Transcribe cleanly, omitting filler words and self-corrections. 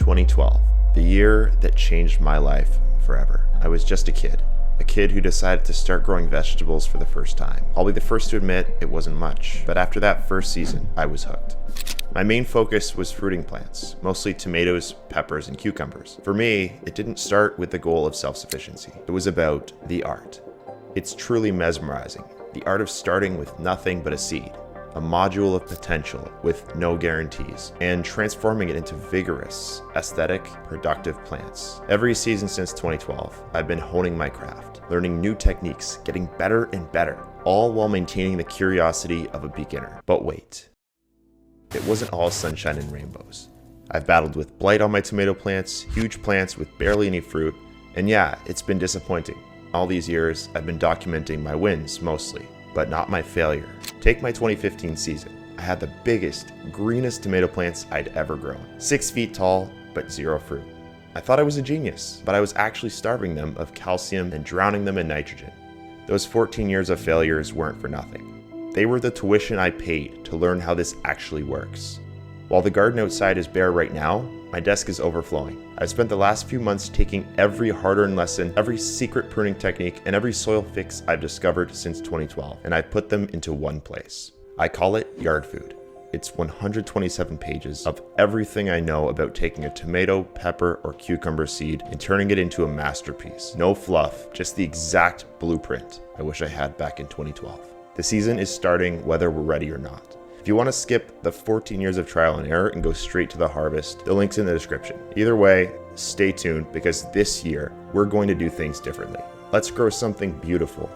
2012, the year that changed my life forever. I was just a kid who decided to start growing vegetables for the first time. I'll be the first to admit it wasn't much, but after that first season, I was hooked. My main focus was fruiting plants, mostly tomatoes, peppers, and cucumbers. For me, it didn't start with the goal of self-sufficiency. It was about the art. It's truly mesmerizing, the art of starting with nothing but a seed, a module of potential with no guarantees, and transforming it into vigorous, aesthetic, productive plants. Every season since 2012, I've been honing my craft, learning new techniques, getting better and better, all while maintaining the curiosity of a beginner. But wait, it wasn't all sunshine and rainbows. I've battled with blight on my tomato plants, huge plants with barely any fruit, and yeah, it's been disappointing. All these years, I've been documenting my wins mostly, but not my failure. Take my 2015 season. I had the biggest, greenest tomato plants I'd ever grown. 6 feet tall, but zero fruit. I thought I was a genius, but I was actually starving them of calcium and drowning them in nitrogen. Those 14 years of failures weren't for nothing. They were the tuition I paid to learn how this actually works. While the garden outside is bare right now, my desk is overflowing. I've spent the last few months taking every hard-earned lesson, every secret pruning technique, and every soil fix I've discovered since 2012, and I've put them into one place. I call it Yard Food. It's 127 pages of everything I know about taking a tomato, pepper, or cucumber seed and turning it into a masterpiece. No fluff, just the exact blueprint I wish I had back in 2012. The season is starting whether we're ready or not. If you want to skip the 14 years of trial and error and go straight to the harvest, the link's in the description. Either way, stay tuned because this year, we're going to do things differently. Let's grow something beautiful